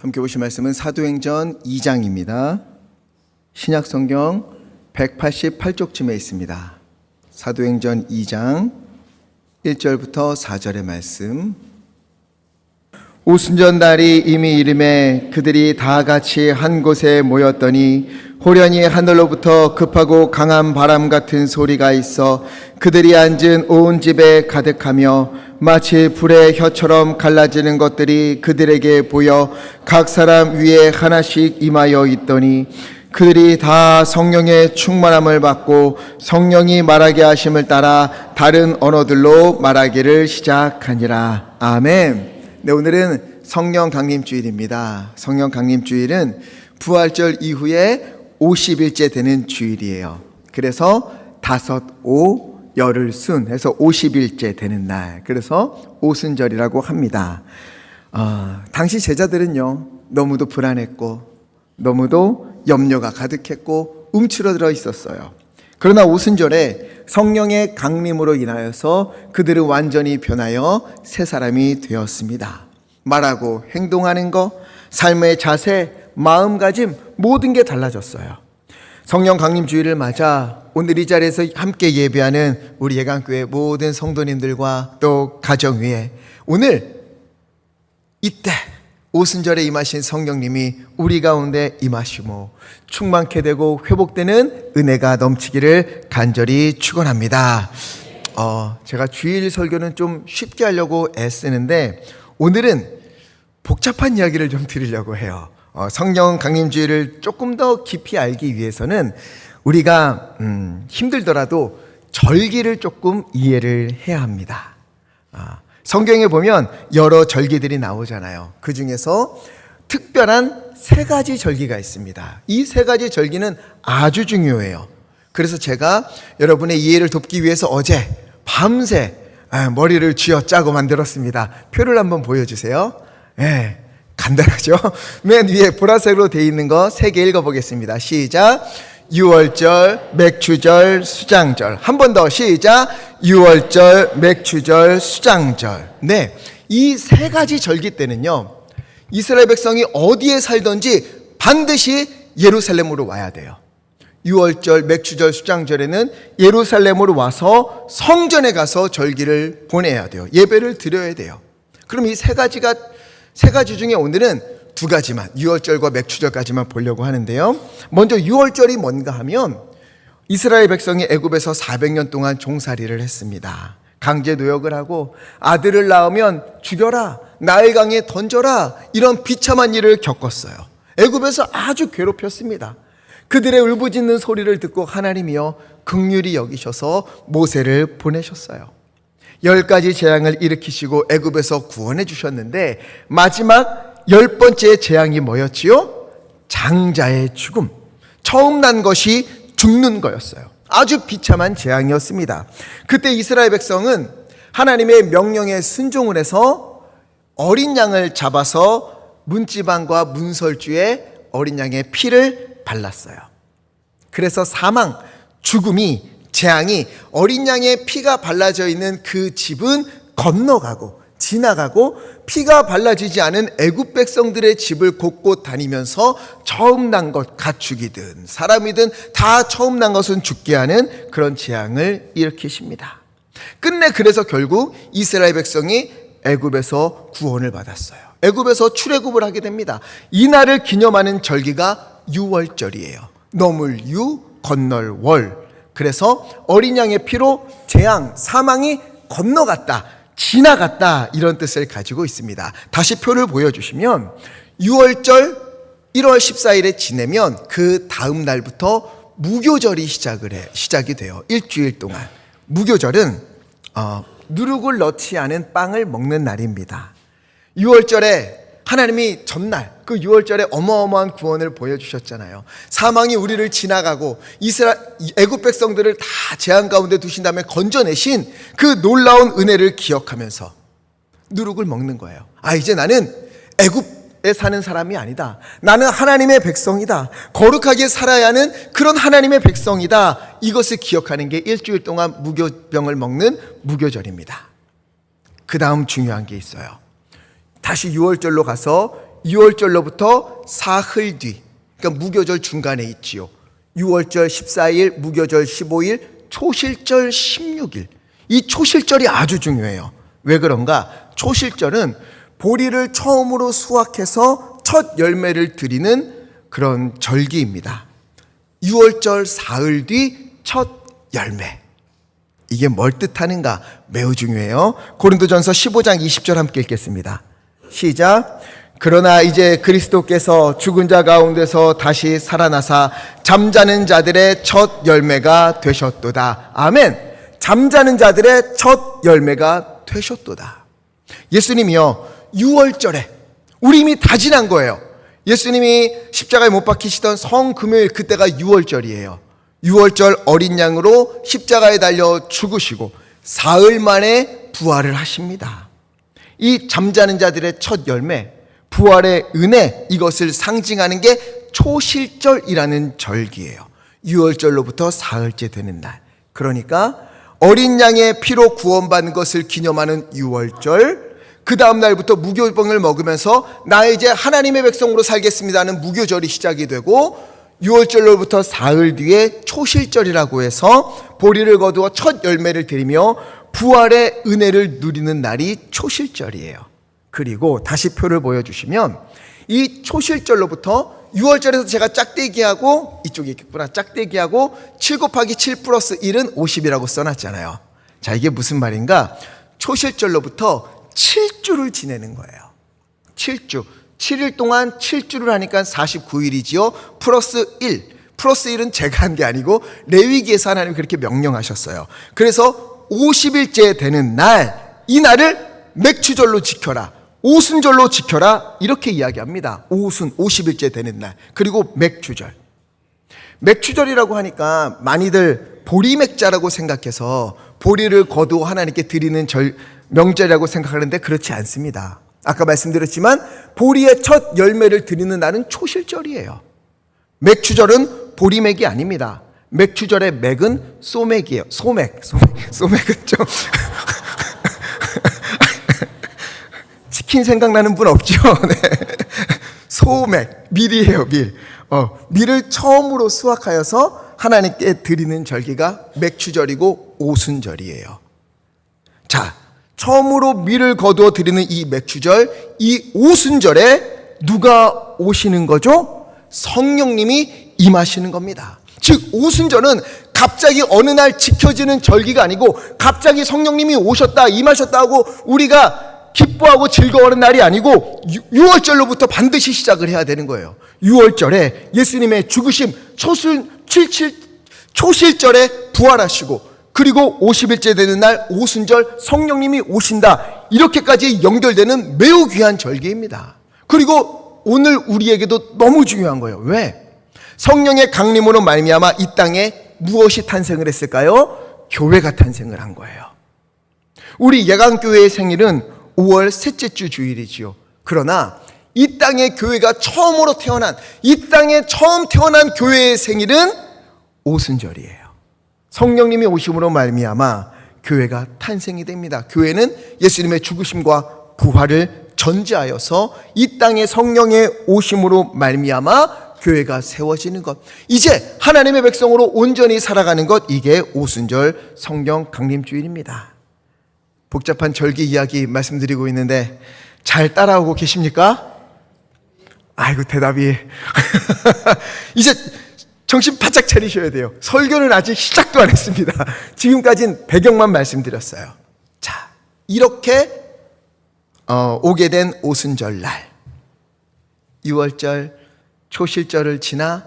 함께 보실 말씀은 사도행전 2장입니다. 신약성경 188쪽쯤에 있습니다. 사도행전 2장 1절부터 4절의 말씀. 오순절날이 이미 이름에 그들이 다 같이 한 곳에 모였더니 호련히 하늘로부터 급하고 강한 바람 같은 소리가 있어 그들이 앉은 온 집에 가득하며 마치 불의 혀처럼 갈라지는 것들이 그들에게 보여 각 사람 위에 하나씩 임하여 있더니 그들이 다 성령의 충만함을 받고 성령이 말하게 하심을 따라 다른 언어들로 말하기를 시작하니라. 아멘. 네, 오늘은 성령 강림주일입니다. 성령 강림주일은 부활절 이후에 50일째 되는 주일이에요. 그래서 다섯, 오, 열흘 순 해서 50일째 되는 날. 그래서 오순절이라고 합니다. 당시 제자들은요, 너무도 불안했고 너무도 염려가 가득했고 움츠러들어 있었어요. 그러나 오순절에 성령의 강림으로 인하여서 그들은 완전히 변하여 새 사람이 되었습니다. 말하고 행동하는 것, 삶의 자세, 마음가짐 모든 게 달라졌어요. 성령 강림 주일을 맞아 오늘 이 자리에서 함께 예배하는 우리 예강교회 모든 성도님들과 또 가정 위에 오늘 이때 오순절에 임하신 성령님이 우리 가운데 임하시고 충만케 되고 회복되는 은혜가 넘치기를 간절히 축원합니다. 제가 주일 설교는 좀 쉽게 하려고 애쓰는데 오늘은 복잡한 이야기를 좀 드리려고 해요. 성령 강림주의를 조금 더 깊이 알기 위해서는 우리가 힘들더라도 절기를 조금 이해를 해야 합니다. 성경에 보면 여러 절기들이 나오잖아요. 그 중에서 특별한 세 가지 절기가 있습니다. 이 세 가지 절기는 아주 중요해요. 그래서 제가 여러분의 이해를 돕기 위해서 어제 밤새 머리를 쥐어짜고 만들었습니다. 표를 한번 보여주세요. 간단하죠? 맨 위에 보라색으로 되어 있는 거 세 개 읽어보겠습니다. 시작. 유월절, 맥추절, 수장절. 한 번 더 시작. 유월절, 맥추절, 수장절. 네, 이 세 가지 절기 때는요, 이스라엘 백성이 어디에 살든지 반드시 예루살렘으로 와야 돼요. 유월절, 맥추절, 수장절에는 예루살렘으로 와서 성전에 가서 절기를 보내야 돼요. 예배를 드려야 돼요. 그럼 이 세 가지 중에 오늘은 두 가지만, 유월절과 맥추절까지만 보려고 하는데요. 먼저 유월절이 뭔가 하면 이스라엘 백성이 애굽에서 400년 동안 종살이를 했습니다. 강제 노역을 하고 아들을 낳으면 죽여라, 나일강에 던져라, 이런 비참한 일을 겪었어요. 애굽에서 아주 괴롭혔습니다. 그들의 울부짖는 소리를 듣고 하나님이여 긍휼히 여기셔서 모세를 보내셨어요. 10가지 재앙을 일으키시고 애굽에서 구원해 주셨는데 마지막 10번째 재앙이 뭐였지요? 장자의 죽음. 처음 난 것이 죽는 거였어요. 아주 비참한 재앙이었습니다. 그때 이스라엘 백성은 하나님의 명령에 순종을 해서 어린 양을 잡아서 문지방과 문설주에 어린 양의 피를 발랐어요. 그래서 사망, 죽음이, 재앙이 어린 양의 피가 발라져 있는 그 집은 건너가고 지나가고 피가 발라지지 않은 애굽 백성들의 집을 곳곳 다니면서 처음 난 것, 가축이든 사람이든 다 처음 난 것은 죽게 하는 그런 재앙을 일으키십니다. 끝내 그래서 결국 이스라엘 백성이 애굽에서 구원을 받았어요. 애굽에서 출애굽을 하게 됩니다. 이 날을 기념하는 절기가 유월절이에요. 넘을 유, 건널 월. 그래서 어린 양의 피로 재앙, 사망이 건너갔다, 지나갔다, 이런 뜻을 가지고 있습니다. 다시 표를 보여주시면 유월절 1월 14일에 지내면 그 다음 날부터 무교절이 시작이 돼요. 일주일 동안. 무교절은 누룩을 넣지 않은 빵을 먹는 날입니다. 6월절에 하나님이 전날 그 6월절에 어마어마한 구원을 보여주셨잖아요. 사망이 우리를 지나가고 애굽 백성들을 다 재앙 가운데 두신 다음에 건져내신 그 놀라운 은혜를 기억하면서 누룩을 먹는 거예요. 이제 나는 애굽에 사는 사람이 아니다. 나는 하나님의 백성이다. 거룩하게 살아야 하는 그런 하나님의 백성이다. 이것을 기억하는 게 일주일 동안 무교병을 먹는 무교절입니다. 그 다음 중요한 게 있어요. 다시 6월절로 가서 유월절로부터 사흘 뒤, 그러니까 무교절 중간에 있지요. 유월절 14일, 무교절 15일, 초실절 16일. 이 초실절이 아주 중요해요. 왜 그런가? 초실절은 보리를 처음으로 수확해서 첫 열매를 드리는 그런 절기입니다. 유월절 사흘 뒤 첫 열매. 이게 뭘 뜻하는가? 매우 중요해요. 고린도전서 15장 20절 함께 읽겠습니다. 시작. 그러나 이제 그리스도께서 죽은 자 가운데서 다시 살아나사 잠자는 자들의 첫 열매가 되셨도다. 아멘. 잠자는 자들의 첫 열매가 되셨도다. 예수님이요, 유월절에 우리 이미 다 지난 거예요. 예수님이 십자가에 못 박히시던 성금요일, 그때가 유월절이에요. 유월절 어린 양으로 십자가에 달려 죽으시고 사흘 만에 부활을 하십니다. 이 잠자는 자들의 첫 열매, 부활의 은혜, 이것을 상징하는 게 초실절이라는 절기예요. 유월절로부터 사흘째 되는 날. 그러니까 어린 양의 피로 구원받은 것을 기념하는 유월절, 그 다음 날부터 무교병을 먹으면서 나 이제 하나님의 백성으로 살겠습니다 하는 무교절이 시작이 되고, 유월절로부터 사흘 뒤에 초실절이라고 해서 보리를 거두어 첫 열매를 드리며 부활의 은혜를 누리는 날이 초실절이에요. 그리고 다시 표를 보여주시면 이 초실절로부터 유월절에서 제가 짝대기하고, 이쪽에 있겠구나, 짝대기하고 7 곱하기 7 플러스 1은 50이라고 써놨잖아요. 자, 이게 무슨 말인가? 초실절로부터 7주를 지내는 거예요. 7주. 7일 동안 7주를 하니까 49일이지요. 플러스 1. 플러스 1은 제가 한 게 아니고 레위기에서 하나님이 그렇게 명령하셨어요. 그래서 50일째 되는 날, 이 날을 맥추절로 지켜라, 오순절로 지켜라, 이렇게 이야기합니다. 오순, 50일째 되는 날. 그리고 맥추절. 맥추절이라고 하니까 많이들 보리맥자라고 생각해서 보리를 거두어 하나님께 드리는 명절이라고 생각하는데 그렇지 않습니다. 아까 말씀드렸지만 보리의 첫 열매를 드리는 날은 초실절이에요. 맥추절은 보리맥이 아닙니다. 맥추절의 맥은 소맥이에요. 소맥은 좀 치킨 생각나는 분 없죠? 네. 소맥, 밀이에요, 밀. 밀을 처음으로 수확하여서 하나님께 드리는 절기가 맥추절이고 오순절이에요. 자, 처음으로 밀을 거두어 드리는 이 맥추절, 이 오순절에 누가 오시는 거죠? 성령님이 임하시는 겁니다. 즉 오순절은 갑자기 어느 날 지켜지는 절기가 아니고 갑자기 성령님이 오셨다, 임하셨다 하고 우리가 기뻐하고 즐거워하는 날이 아니고 6월절로부터 반드시 시작을 해야 되는 거예요. 6월절에 예수님의 죽으심, 초실절에 부활하시고, 그리고 50일째 되는 날 오순절 성령님이 오신다, 이렇게까지 연결되는 매우 귀한 절기입니다. 그리고 오늘 우리에게도 너무 중요한 거예요. 왜? 성령의 강림으로 말미암아 이 땅에 무엇이 탄생을 했을까요? 교회가 탄생을 한 거예요. 우리 예강교회의 생일은 5월 셋째 주 주일이지요. 그러나 이 땅에 교회가 처음으로 태어난, 이 땅에 처음 태어난 교회의 생일은 오순절이에요. 성령님이 오심으로 말미암아 교회가 탄생이 됩니다. 교회는 예수님의 죽으심과 부활을 전제하여서 이 땅에 성령의 오심으로 말미암아 교회가 세워지는 것, 이제 하나님의 백성으로 온전히 살아가는 것, 이게 오순절 성령 강림주일입니다. 복잡한 절기 이야기 말씀드리고 있는데 잘 따라오고 계십니까? 아이고, 대답이 이제 정신 바짝 차리셔야 돼요. 설교는 아직 시작도 안 했습니다. 지금까지는 배경만 말씀드렸어요. 자, 이렇게 오게 된 오순절 날, 6월절 초실절을 지나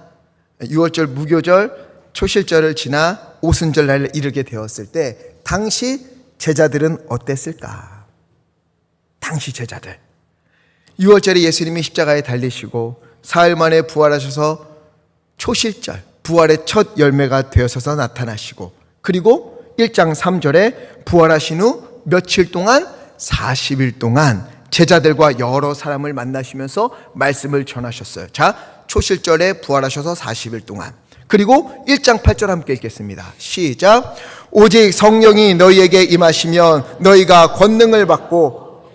6월절 무교절 초실절을 지나 오순절 날에 이르게 되었을 때 당시 제자들은 어땠을까? 당시 제자들, 6월절에 예수님이 십자가에 달리시고 사흘 만에 부활하셔서 초실절, 부활의 첫 열매가 되어서서 나타나시고, 그리고 1장 3절에 부활하신 후 며칠 동안, 40일 동안 제자들과 여러 사람을 만나시면서 말씀을 전하셨어요. 자, 초실절에 부활하셔서 40일 동안. 그리고 1장 8절 함께 읽겠습니다. 시작. 오직 성령이 너희에게 임하시면 너희가 권능을 받고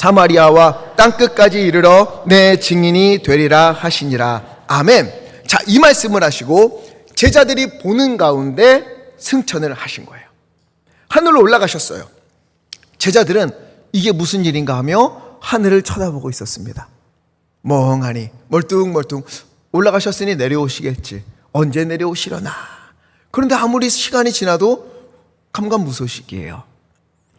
사마리아와 땅끝까지 이르러 내 증인이 되리라 하시니라. 아멘. 자, 이 말씀을 하시고 제자들이 보는 가운데 승천을 하신 거예요. 하늘로 올라가셨어요. 제자들은 이게 무슨 일인가 하며 하늘을 쳐다보고 있었습니다. 멍하니 멀뚱멀뚱 올라가셨으니 내려오시겠지. 언제 내려오시려나. 그런데 아무리 시간이 지나도 감감무소식이에요.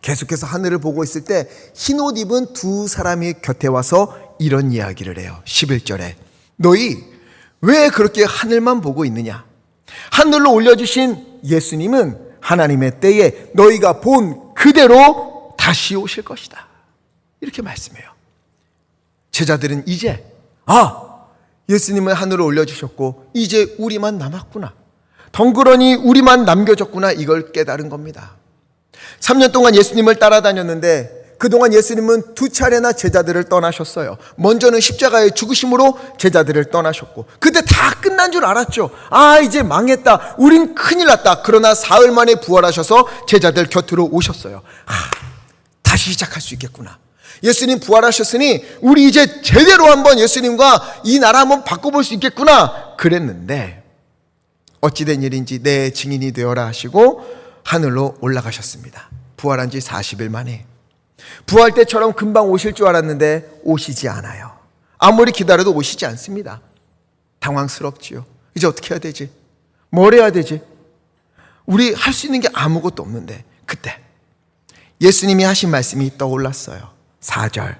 계속해서 하늘을 보고 있을 때 흰옷 입은 두 사람이 곁에 와서 이런 이야기를 해요. 11절에 너희 왜 그렇게 하늘만 보고 있느냐. 하늘로 올려주신 예수님은 하나님의 때에 너희가 본 그대로 다시 오실 것이다. 이렇게 말씀해요. 제자들은 이제 예수님은 하늘로 올려주셨고 이제 우리만 남았구나. 덩그러니 우리만 남겨졌구나. 이걸 깨달은 겁니다. 3년 동안 예수님을 따라다녔는데 그동안 예수님은 두 차례나 제자들을 떠나셨어요. 먼저는 십자가의 죽으심으로 제자들을 떠나셨고 그때 다 끝난 줄 알았죠. 이제 망했다. 우린 큰일 났다. 그러나 사흘 만에 부활하셔서 제자들 곁으로 오셨어요. 다시 시작할 수 있겠구나. 예수님 부활하셨으니 우리 이제 제대로 한번 예수님과 이 나라 한번 바꿔볼 수 있겠구나. 그랬는데 어찌된 일인지 내 증인이 되어라 하시고 하늘로 올라가셨습니다. 부활한 지 40일 만에. 부활 때처럼 금방 오실 줄 알았는데 오시지 않아요. 아무리 기다려도 오시지 않습니다. 당황스럽지요. 이제 어떻게 해야 되지? 뭘 해야 되지? 우리 할 수 있는 게 아무것도 없는데 그때 예수님이 하신 말씀이 떠올랐어요. 4절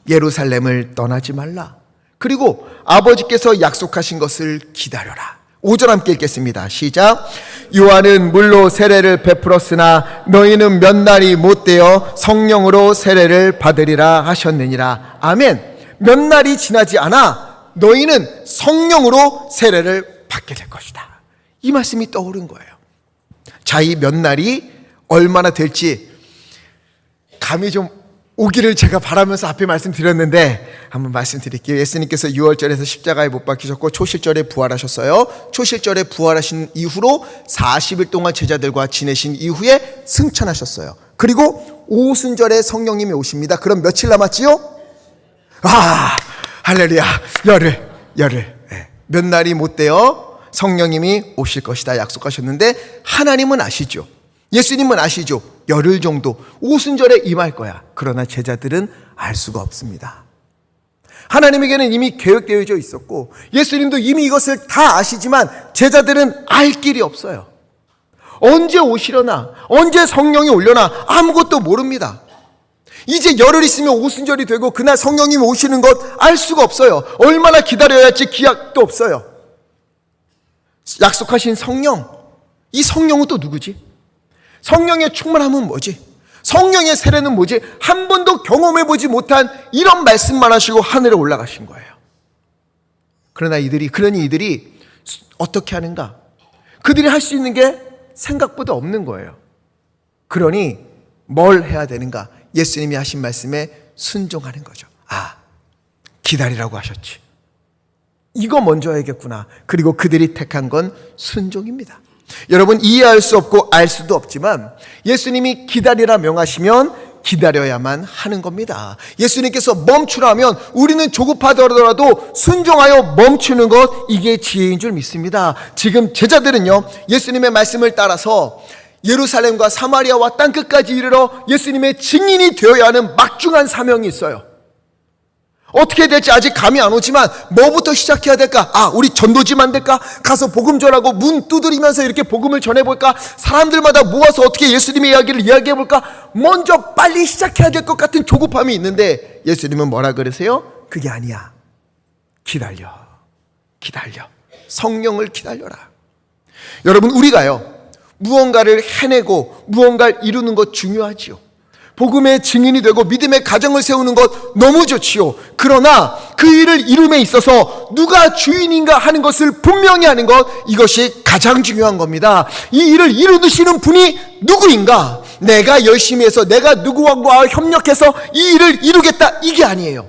예루살렘을 떠나지 말라. 그리고 아버지께서 약속하신 것을 기다려라. 5절 함께 읽겠습니다. 시작. 요한은 물로 세례를 베풀었으나 너희는 몇 날이 못되어 성령으로 세례를 받으리라 하셨느니라. 아멘. 몇 날이 지나지 않아 너희는 성령으로 세례를 받게 될 것이다. 이 말씀이 떠오른 거예요. 자, 이 몇 날이 얼마나 될지 감이 좀 오기를 제가 바라면서 앞에 말씀드렸는데 한번 말씀드릴게요. 예수님께서 6월절에서 십자가에 못 박히셨고 초실절에 부활하셨어요. 초실절에 부활하신 이후로 40일 동안 제자들과 지내신 이후에 승천하셨어요. 그리고 오순절에 성령님이 오십니다. 그럼 며칠 남았지요? 할렐루야. 열흘. 몇 날이 못 되어 성령님이 오실 것이다 약속하셨는데 하나님은 아시죠. 예수님은 아시죠. 열흘 정도 오순절에 임할 거야. 그러나 제자들은 알 수가 없습니다. 하나님에게는 이미 계획되어져 있었고 예수님도 이미 이것을 다 아시지만 제자들은 알 길이 없어요. 언제 오시려나, 언제 성령이 올려나 아무것도 모릅니다. 이제 열흘 있으면 오순절이 되고 그날 성령님이 오시는 것 알 수가 없어요. 얼마나 기다려야 할지 기약도 없어요. 약속하신 성령, 이 성령은 또 누구지? 성령의 충만함은 뭐지? 성령의 세례는 뭐지? 한 번도 경험해보지 못한 이런 말씀만 하시고 하늘에 올라가신 거예요. 그러니 이들이 어떻게 하는가? 그들이 할 수 있는 게 생각보다 없는 거예요. 그러니 뭘 해야 되는가? 예수님이 하신 말씀에 순종하는 거죠. 기다리라고 하셨지. 이거 먼저 해야겠구나. 그리고 그들이 택한 건 순종입니다. 여러분, 이해할 수 없고 알 수도 없지만 예수님이 기다리라 명하시면 기다려야만 하는 겁니다. 예수님께서 멈추라면 우리는 조급하더라도 순종하여 멈추는 것, 이게 지혜인 줄 믿습니다. 지금 제자들은요, 예수님의 말씀을 따라서 예루살렘과 사마리아와 땅끝까지 이르러 예수님의 증인이 되어야 하는 막중한 사명이 있어요. 어떻게 될지 아직 감이 안 오지만 뭐부터 시작해야 될까? 우리 전도지 만들까? 가서 복음 전하고 문 두드리면서 이렇게 복음을 전해볼까? 사람들마다 모아서 어떻게 예수님의 이야기를 이야기해볼까? 먼저 빨리 시작해야 될 것 같은 조급함이 있는데 예수님은 뭐라 그러세요? 그게 아니야. 기다려. 성령을 기다려라. 여러분, 우리가요, 무언가를 해내고 무언가를 이루는 것 중요하지요. 복음의 증인이 되고 믿음의 가정을 세우는 것 너무 좋지요. 그러나 그 일을 이룸에 있어서 누가 주인인가 하는 것을 분명히 하는 것, 이것이 가장 중요한 겁니다. 이 일을 이루시는 분이 누구인가? 내가 열심히 해서 내가 누구와 협력해서 이 일을 이루겠다, 이게 아니에요.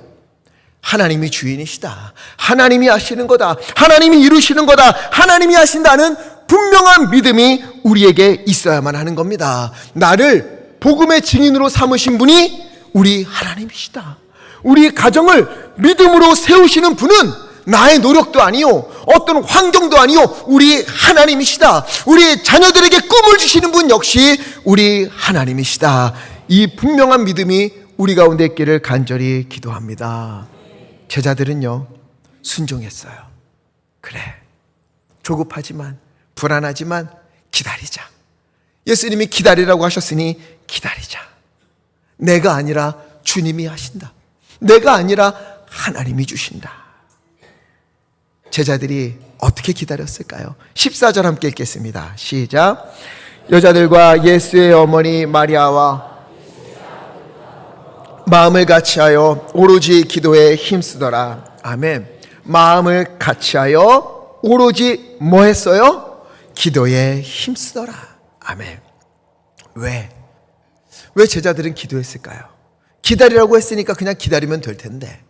하나님이 주인이시다. 하나님이 하시는 거다. 하나님이 이루시는 거다. 하나님이 하신다는 분명한 믿음이 우리에게 있어야만 하는 겁니다. 나를 복음의 증인으로 삼으신 분이 우리 하나님이시다. 우리 가정을 믿음으로 세우시는 분은 나의 노력도 아니요, 어떤 환경도 아니요, 우리 하나님이시다. 우리 자녀들에게 꿈을 주시는 분 역시 우리 하나님이시다. 이 분명한 믿음이 우리 가운데 있기를 간절히 기도합니다. 제자들은요, 순종했어요. 그래, 조급하지만 불안하지만 기다리자. 예수님이 기다리라고 하셨으니 기다리자. 내가 아니라 주님이 하신다. 내가 아니라 하나님이 주신다. 제자들이 어떻게 기다렸을까요? 14절 함께 읽겠습니다. 시작. 여자들과 예수의 어머니 마리아와 마음을 같이하여 오로지 기도에 힘쓰더라. 아멘. 마음을 같이하여 오로지 뭐 했어요? 기도에 힘쓰더라. 아멘. 왜 제자들은 기도했을까요? 기다리라고 했으니까 그냥 기다리면 될 텐데,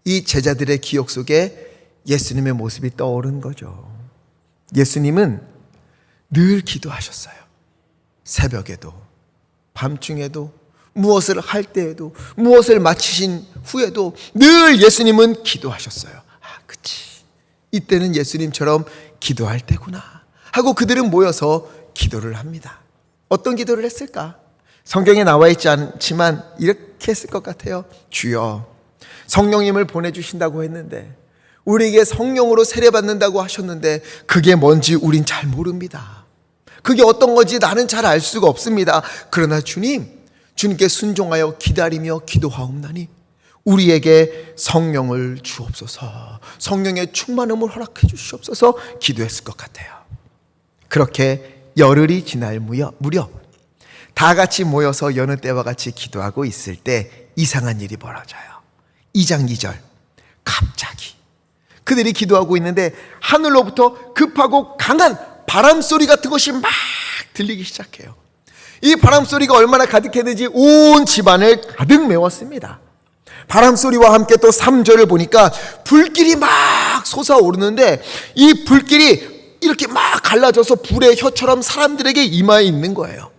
이 제자들의 기억 속에 예수님의 모습이 떠오른 거죠. 예수님은 늘 기도하셨어요. 새벽에도, 밤중에도, 무엇을 할 때에도, 무엇을 마치신 후에도 늘 예수님은 기도하셨어요. 그치, 이때는 예수님처럼 기도할 때구나 하고 그들은 모여서 기도를 합니다. 어떤 기도를 했을까? 성경에 나와 있지 않지만 이렇게 했을 것 같아요. 주여, 성령님을 보내주신다고 했는데, 우리에게 성령으로 세례받는다고 하셨는데 그게 뭔지 우린 잘 모릅니다. 그게 어떤 건지 나는 잘 알 수가 없습니다. 그러나 주님께 순종하여 기다리며 기도하옵나니 우리에게 성령을 주옵소서, 성령의 충만함을 허락해 주시옵소서 기도했을 것 같아요. 그렇게 열흘이 지날 무렵 다 같이 모여서 여느 때와 같이 기도하고 있을 때 이상한 일이 벌어져요. 2장 2절, 갑자기 그들이 기도하고 있는데 하늘로부터 급하고 강한 바람소리 같은 것이 막 들리기 시작해요. 이 바람소리가 얼마나 가득했는지 온 집안을 가득 메웠습니다. 바람소리와 함께 또 3절을 보니까 불길이 막 솟아오르는데 이 불길이 이렇게 막 갈라져서 불의 혀처럼 사람들에게 임하여 있는 거예요.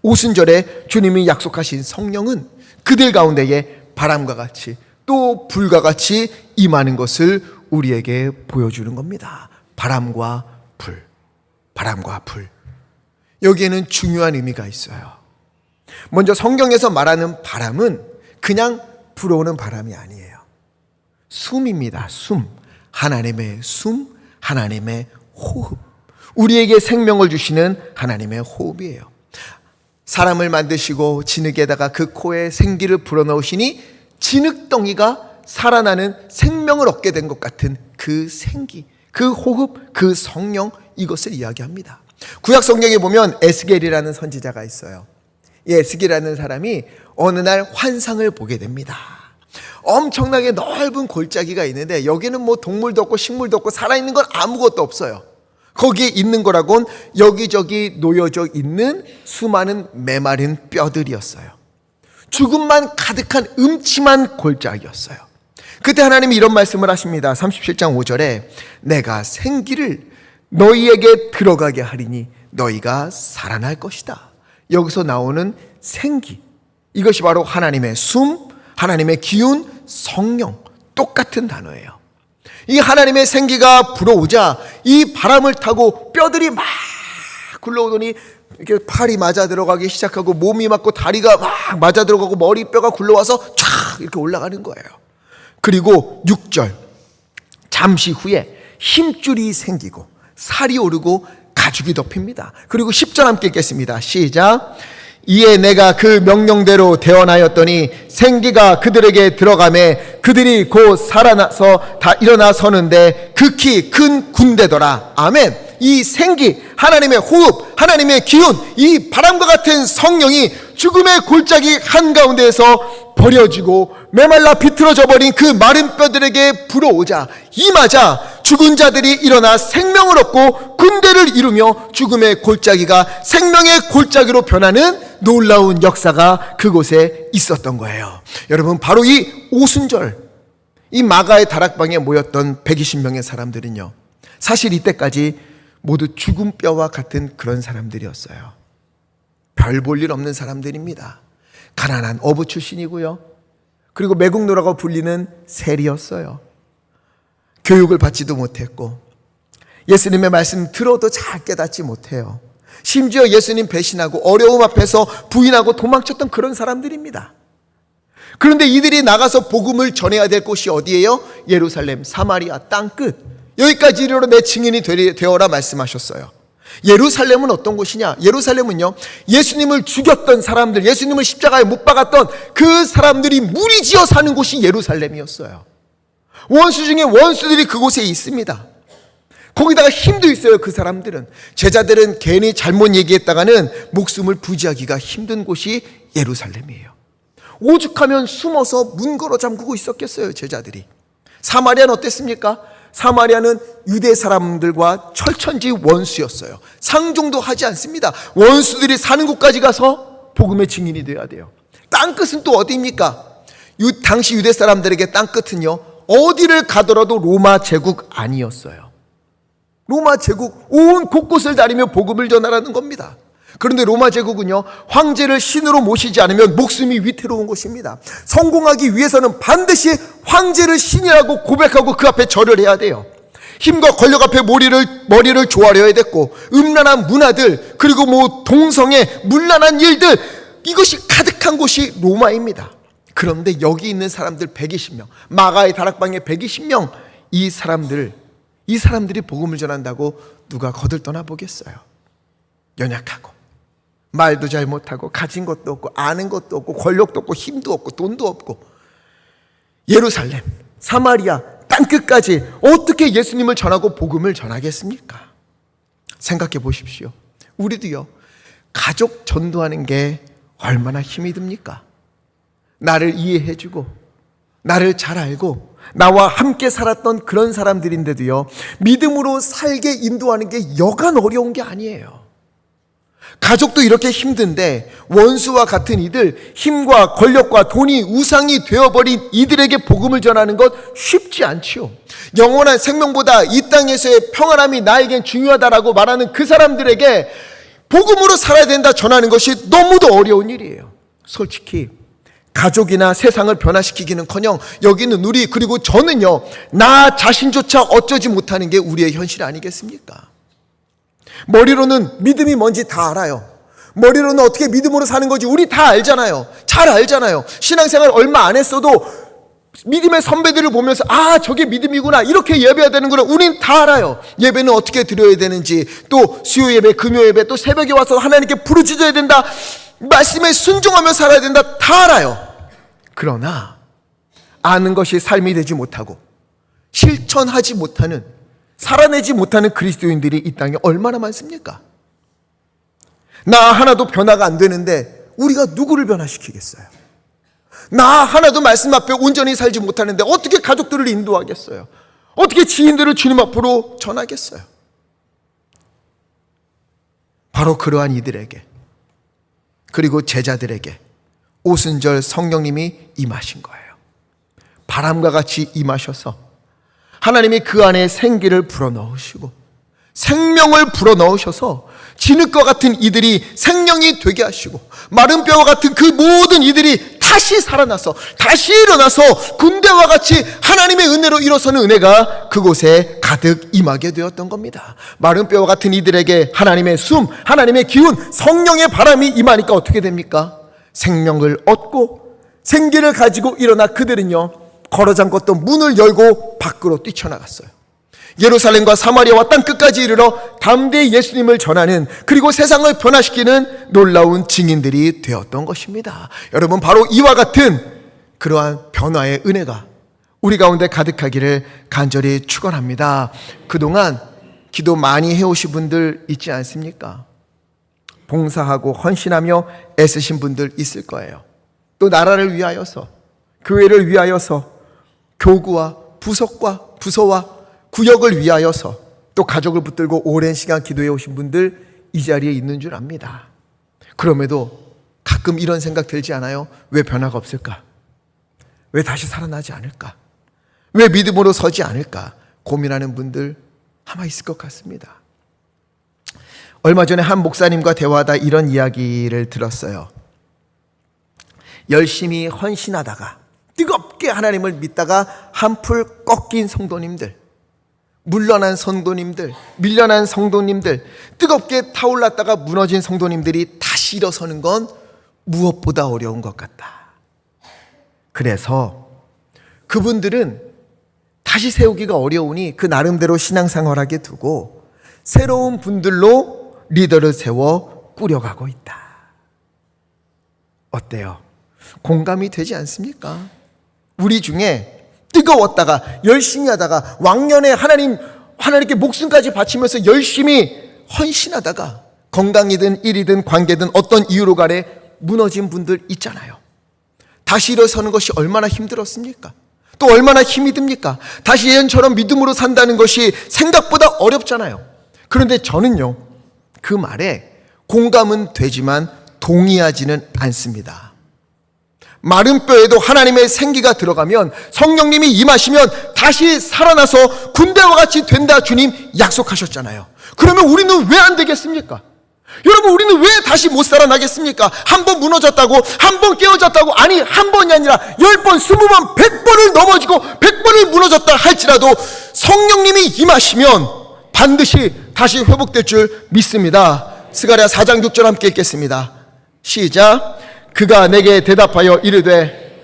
오순절에 주님이 약속하신 성령은 그들 가운데에 바람과 같이 또 불과 같이 임하는 것을 우리에게 보여주는 겁니다. 바람과 불, 바람과 불. 여기에는 중요한 의미가 있어요. 먼저 성경에서 말하는 바람은 그냥 불어오는 바람이 아니에요. 숨입니다. 숨. 하나님의 숨, 하나님의 호흡. 우리에게 생명을 주시는 하나님의 호흡이에요. 사람을 만드시고 진흙에다가 그 코에 생기를 불어넣으시니 진흙덩이가 살아나는 생명을 얻게 된 것 같은 그 생기, 그 호흡, 그 성령, 이것을 이야기합니다. 구약 성경에 보면 에스겔이라는 선지자가 있어요. 이 에스겔이라는 사람이 어느 날 환상을 보게 됩니다. 엄청나게 넓은 골짜기가 있는데 여기는 뭐 동물도 없고 식물도 없고 살아있는 건 아무것도 없어요. 거기에 있는 거라곤 여기저기 놓여져 있는 수많은 메마른 뼈들이었어요. 죽음만 가득한 음침한 골짜기였어요. 그때 하나님이 이런 말씀을 하십니다. 37장 5절에 내가 생기를 너희에게 들어가게 하리니 너희가 살아날 것이다. 여기서 나오는 생기, 이것이 바로 하나님의 숨, 하나님의 기운, 성령, 똑같은 단어예요. 이 하나님의 생기가 불어오자 이 바람을 타고 뼈들이 막 굴러오더니 이렇게 팔이 맞아 들어가기 시작하고 몸이 맞고 다리가 막 맞아 들어가고 머리뼈가 굴러와서 쫙 이렇게 올라가는 거예요. 그리고 6절, 잠시 후에 힘줄이 생기고 살이 오르고 가죽이 덮입니다. 그리고 10절 함께 읽겠습니다. 시작. 이에 내가 그 명령대로 대언하였더니 생기가 그들에게 들어가매 그들이 곧 살아나서 다 일어나 서는데 극히 큰 군대더라. 아멘. 이 생기, 하나님의 호흡, 하나님의 기운, 이 바람과 같은 성령이 죽음의 골짜기 한가운데에서 버려지고 메말라 비틀어져 버린 그 마른 뼈들에게 불어오자, 임하자 죽은 자들이 일어나 생명을 얻고 군대를 이루며 죽음의 골짜기가 생명의 골짜기로 변하는 놀라운 역사가 그곳에 있었던 거예요. 여러분, 바로 이 오순절, 이 마가의 다락방에 모였던 120명의 사람들은요, 사실 이때까지 모두 죽은 뼈와 같은 그런 사람들이었어요. 별 볼 일 없는 사람들입니다. 가난한 어부 출신이고요. 그리고 매국노라고 불리는 세리였어요. 교육을 받지도 못했고 예수님의 말씀 들어도 잘 깨닫지 못해요. 심지어 예수님 배신하고 어려움 앞에서 부인하고 도망쳤던 그런 사람들입니다. 그런데 이들이 나가서 복음을 전해야 될 곳이 어디예요? 예루살렘, 사마리아 땅끝, 여기까지 이르러 내 증인이 되어라 말씀하셨어요. 예루살렘은 어떤 곳이냐? 예루살렘은요, 예수님을 죽였던 사람들, 예수님을 십자가에 못 박았던 그 사람들이 무리지어 사는 곳이 예루살렘이었어요. 원수 중에 원수들이 그곳에 있습니다. 거기다가 힘도 있어요. 그 사람들은, 제자들은 괜히 잘못 얘기했다가는 목숨을 부지하기가 힘든 곳이 예루살렘이에요. 오죽하면 숨어서 문 걸어 잠그고 있었겠어요, 제자들이. 사마리아는 어땠습니까? 사마리아는 유대 사람들과 철천지 원수였어요. 상종도 하지 않습니다. 원수들이 사는 곳까지 가서 복음의 증인이 되어야 돼요. 땅끝은 또 어디입니까? 당시 유대 사람들에게 땅끝은요, 어디를 가더라도 로마 제국 아니었어요. 로마 제국 온 곳곳을 다니며 복음을 전하라는 겁니다. 그런데 로마 제국은요, 황제를 신으로 모시지 않으면 목숨이 위태로운 곳입니다. 성공하기 위해서는 반드시 황제를 신이라고 고백하고 그 앞에 절을 해야 돼요. 힘과 권력 앞에 머리를 조아려야 됐고, 음란한 문화들, 그리고 동성애, 문란한 일들, 이것이 가득한 곳이 로마입니다. 그런데 여기 있는 사람들 120명, 마가의 다락방에 120명, 이 사람들이 복음을 전한다고 누가 거들떠나 보겠어요? 연약하고, 말도 잘 못하고, 가진 것도 없고, 아는 것도 없고, 권력도 없고, 힘도 없고, 돈도 없고, 예루살렘, 사마리아 땅끝까지 어떻게 예수님을 전하고 복음을 전하겠습니까? 생각해 보십시오. 우리도요, 가족 전도하는 게 얼마나 힘이 듭니까? 나를 이해해주고 나를 잘 알고 나와 함께 살았던 그런 사람들인데도요, 믿음으로 살게 인도하는 게 여간 어려운 게 아니에요. 가족도 이렇게 힘든데 원수와 같은 이들, 힘과 권력과 돈이 우상이 되어버린 이들에게 복음을 전하는 것 쉽지 않지요. 영원한 생명보다 이 땅에서의 평안함이 나에겐 중요하다라고 말하는 그 사람들에게 복음으로 살아야 된다 전하는 것이 너무도 어려운 일이에요. 솔직히 가족이나 세상을 변화시키기는커녕 여기 있는 우리, 그리고 저는요, 나 자신조차 어쩌지 못하는 게 우리의 현실 아니겠습니까? 머리로는 믿음이 뭔지 다 알아요. 머리로는 어떻게 믿음으로 사는 건지 우리 다 알잖아요. 잘 알잖아요. 신앙생활 얼마 안 했어도 믿음의 선배들을 보면서 저게 믿음이구나, 이렇게 예배해야 되는구나, 우린 다 알아요. 예배는 어떻게 드려야 되는지, 또 수요 예배, 금요 예배, 또 새벽에 와서 하나님께 부르짖어야 된다, 말씀에 순종하며 살아야 된다, 다 알아요. 그러나 아는 것이 삶이 되지 못하고 실천하지 못하는, 살아내지 못하는 그리스도인들이 이 땅에 얼마나 많습니까? 나 하나도 변화가 안 되는데 우리가 누구를 변화시키겠어요? 나 하나도 말씀 앞에 온전히 살지 못하는데 어떻게 가족들을 인도하겠어요? 어떻게 지인들을 주님 앞으로 전하겠어요? 바로 그러한 이들에게, 그리고 제자들에게 오순절 성령님이 임하신 거예요. 바람과 같이 임하셔서 하나님이 그 안에 생기를 불어넣으시고 생명을 불어넣으셔서 진흙과 같은 이들이 생명이 되게 하시고, 마른 뼈와 같은 그 모든 이들이 다시 살아나서 다시 일어나서 군대와 같이 하나님의 은혜로 일어서는 은혜가 그곳에 가득 임하게 되었던 겁니다. 마른 뼈와 같은 이들에게 하나님의 숨, 하나님의 기운, 성령의 바람이 임하니까 어떻게 됩니까? 생명을 얻고 생기를 가지고 일어나 그들은요, 걸어잠궜던 문을 열고 밖으로 뛰쳐나갔어요. 예루살렘과 사마리아와 땅끝까지 이르러 담대히 예수님을 전하는, 그리고 세상을 변화시키는 놀라운 증인들이 되었던 것입니다. 여러분, 바로 이와 같은 그러한 변화의 은혜가 우리 가운데 가득하기를 간절히 축원합니다. 그동안 기도 많이 해오신 분들 있지 않습니까? 봉사하고 헌신하며 애쓰신 분들 있을 거예요. 또 나라를 위하여서, 교회를 위하여서, 교구와 부석과 부서와 구역을 위하여서, 또 가족을 붙들고 오랜 시간 기도해 오신 분들 이 자리에 있는 줄 압니다. 그럼에도 가끔 이런 생각 들지 않아요? 왜 변화가 없을까? 왜 다시 살아나지 않을까? 왜 믿음으로 서지 않을까? 고민하는 분들 아마 있을 것 같습니다. 얼마 전에 한 목사님과 대화하다 이런 이야기를 들었어요. 열심히 헌신하다가 뜨겁게 하나님을 믿다가 한풀 꺾인 성도님들, 물러난 성도님들, 밀려난 성도님들, 뜨겁게 타올랐다가 무너진 성도님들이 다시 일어서는 건 무엇보다 어려운 것 같다. 그래서 그분들은 다시 세우기가 어려우니 그 나름대로 신앙생활하게 두고 새로운 분들로 리더를 세워 꾸려가고 있다. 어때요? 공감이 되지 않습니까? 우리 중에 뜨거웠다가 열심히 하다가 왕년에 하나님께 목숨까지 바치면서 열심히 헌신하다가 건강이든 일이든 관계든 어떤 이유로 간에 무너진 분들 있잖아요. 다시 일어서는 것이 얼마나 힘들었습니까? 또 얼마나 힘이 듭니까? 다시 예전처럼 믿음으로 산다는 것이 생각보다 어렵잖아요. 그런데 저는요, 그 말에 공감은 되지만 동의하지는 않습니다. 마른 뼈에도 하나님의 생기가 들어가면, 성령님이 임하시면 다시 살아나서 군대와 같이 된다 주님 약속하셨잖아요. 그러면 우리는 왜 안 되겠습니까? 여러분, 우리는 왜 다시 못 살아나겠습니까? 한 번 무너졌다고, 한 번 깨어졌다고, 아니 한 번이 아니라 10번, 20번, 100번을 넘어지고 100번을 무너졌다 할지라도 성령님이 임하시면 반드시 다시 회복될 줄 믿습니다. 스가랴 4장 6절 함께 읽겠습니다. 시작. 그가 내게 대답하여 이르되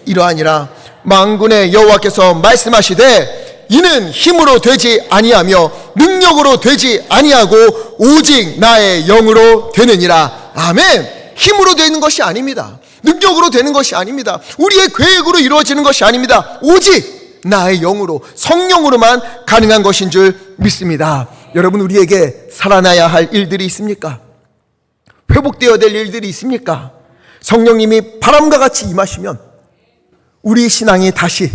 이러하니라. 만군의 여호와께서 말씀하시되 이는 힘으로 되지 아니하며 능력으로 되지 아니하고 오직 나의 영으로 되느니라. 아멘. 힘으로 되는 것이 아닙니다. 능력으로 되는 것이 아닙니다. 우리의 계획으로 이루어지는 것이 아닙니다. 오직 나의 영으로, 성령으로만 가능한 것인 줄 믿습니다. 여러분, 우리에게 살아나야 할 일들이 있습니까? 회복되어야 될 일들이 있습니까? 성령님이 바람과 같이 임하시면 우리 신앙이 다시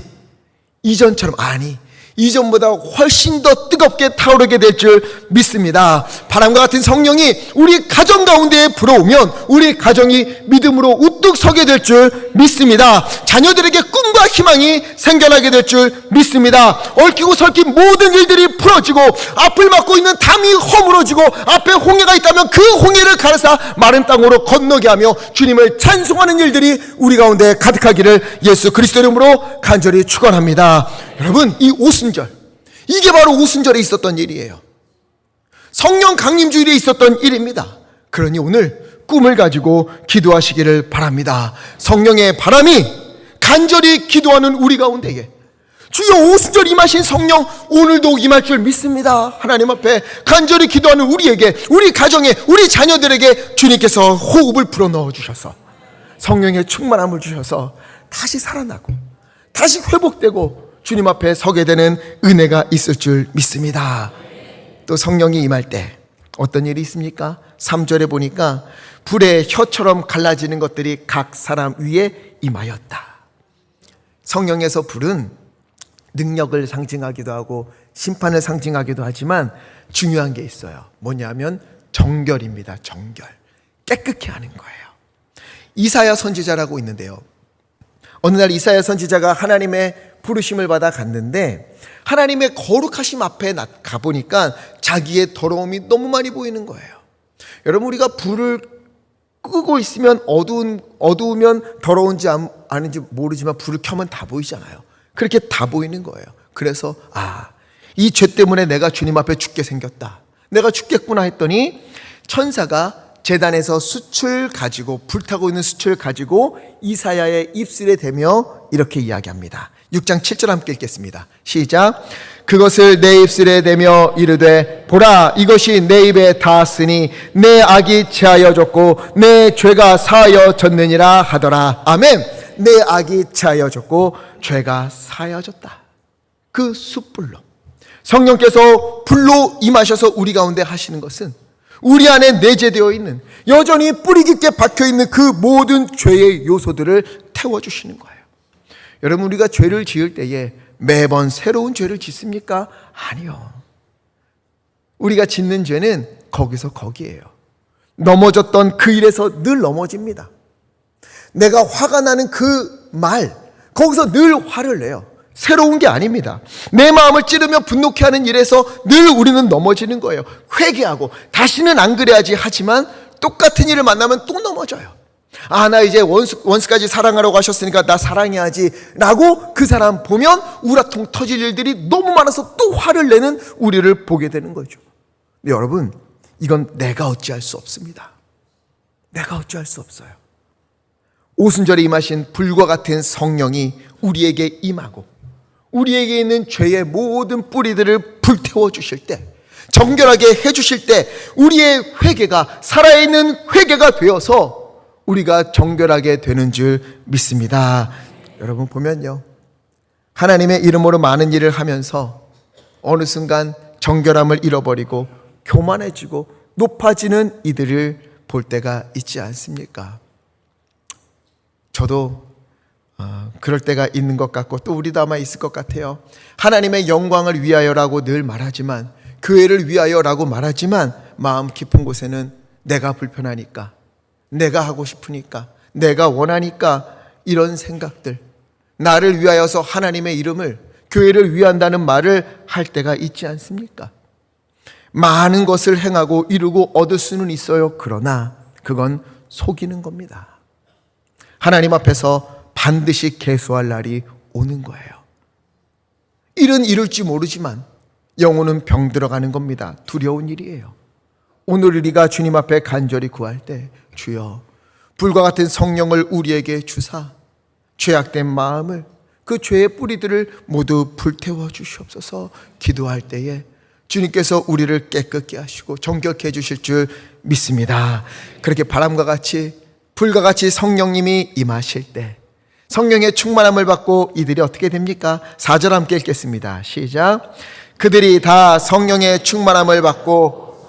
이전처럼, 아니 이전보다 훨씬 더 뜨겁게 타오르게 될 줄 믿습니다. 바람과 같은 성령이 우리 가정 가운데에 불어오면 우리 가정이 믿음으로 우뚝 서게 될 줄 믿습니다. 자녀들에게 꿈과 희망이 생겨나게 될 줄 믿습니다. 얽히고 설킨 모든 일들이 풀어지고 앞을 막고 있는 담이 허물어지고 앞에 홍해가 있다면 그 홍해를 가르사 마른 땅으로 건너게 하며 주님을 찬송하는 일들이 우리 가운데 가득하기를 예수 그리스도 이름으로 간절히 축원합니다. 여러분, 이 오순절, 이게 바로 오순절에 있었던 일이에요. 성령 강림 주일에 있었던 일입니다. 그러니 오늘 꿈을 가지고 기도하시기를 바랍니다. 성령의 바람이 간절히 기도하는 우리 가운데에 주여 오순절 임하신 성령 오늘도 임할 줄 믿습니다. 하나님 앞에 간절히 기도하는 우리에게, 우리 가정에, 우리 자녀들에게 주님께서 호흡을 불어넣어 주셔서 성령의 충만함을 주셔서 다시 살아나고 다시 회복되고 주님 앞에 서게 되는 은혜가 있을 줄 믿습니다. 또 성령이 임할 때 어떤 일이 있습니까? 3절에 보니까 불의 혀처럼 갈라지는 것들이 각 사람 위에 임하였다. 성령에서 불은 능력을 상징하기도 하고 심판을 상징하기도 하지만 중요한 게 있어요. 뭐냐면 정결입니다. 정결. 깨끗게 하는 거예요. 이사야 선지자라고 있는데요. 어느 날 이사야 선지자가 하나님의 부르심을 받아 갔는데 하나님의 거룩하심 앞에 가보니까 자기의 더러움이 너무 많이 보이는 거예요. 여러분, 우리가 불을 끄고 있으면 어두우면 더러운지 아닌지 모르지만 불을 켜면 다 보이잖아요. 그렇게 다 보이는 거예요. 그래서 이 죄 때문에 내가 주님 앞에 죽게 생겼다, 내가 죽겠구나 했더니 천사가 제단에서 숯을 가지고, 불타고 있는 숯을 가지고 이사야의 입술에 대며 이렇게 이야기합니다. 6장 7절 함께 읽겠습니다. 시작. 그것을 내 입술에 대며 이르되 보라, 이것이 내 입에 닿았으니 내 악이 체하여졌고 내 죄가 사하여졌느니라 하더라. 아멘. 내 악이 체하여졌고 죄가 사하여졌다. 그 숯불로 성령께서 불로 임하셔서 우리 가운데 하시는 것은 우리 안에 내재되어 있는, 여전히 뿌리 깊게 박혀있는 그 모든 죄의 요소들을 태워주시는 거예요. 여러분, 우리가 죄를 지을 때에 매번 새로운 죄를 짓습니까? 아니요. 우리가 짓는 죄는 거기서 거기에요. 넘어졌던 그 일에서 늘 넘어집니다. 내가 화가 나는 그 말, 거기서 늘 화를 내요. 새로운 게 아닙니다. 내 마음을 찌르며 분노케 하는 일에서 늘 우리는 넘어지는 거예요. 회개하고 다시는 안 그래야지 하지만 똑같은 일을 만나면 또 넘어져요. 나 이제 원수까지 사랑하라고 하셨으니까 나 사랑해야지 라고 그 사람 보면 우라통 터질 일들이 너무 많아서 또 화를 내는 우리를 보게 되는 거죠. 근데 여러분, 이건 내가 어찌할 수 없습니다. 내가 어찌할 수 없어요. 오순절에 임하신 불과 같은 성령이 우리에게 임하고 우리에게 있는 죄의 모든 뿌리들을 불태워 주실 때, 정결하게 해주실 때 우리의 회개가 살아있는 회개가 되어서 우리가 정결하게 되는 줄 믿습니다. 여러분 보면요, 하나님의 이름으로 많은 일을 하면서 어느 순간 정결함을 잃어버리고 교만해지고 높아지는 이들을 볼 때가 있지 않습니까? 저도 그럴 때가 있는 것 같고 또 우리도 아마 있을 것 같아요. 하나님의 영광을 위하여라고 늘 말하지만, 교회를 위하여라고 말하지만 마음 깊은 곳에는 내가 불편하니까, 내가 하고 싶으니까, 내가 원하니까 이런 생각들, 나를 위하여서 하나님의 이름을, 교회를 위한다는 말을 할 때가 있지 않습니까? 많은 것을 행하고 이루고 얻을 수는 있어요. 그러나 그건 속이는 겁니다. 하나님 앞에서 반드시 계수할 날이 오는 거예요. 일은 이룰지 모르지만 영혼은 병들어가는 겁니다. 두려운 일이에요. 오늘 우리가 주님 앞에 간절히 구할 때, 주여 불과 같은 성령을 우리에게 주사 죄악된 마음을, 그 죄의 뿌리들을 모두 불태워 주시옵소서. 기도할 때에 주님께서 우리를 깨끗게 하시고 정결케 해주실 줄 믿습니다. 그렇게 바람과 같이 불과 같이 성령님이 임하실 때 성령의 충만함을 받고 이들이 어떻게 됩니까? 4절 함께 읽겠습니다. 시작. 그들이 다 성령의 충만함을 받고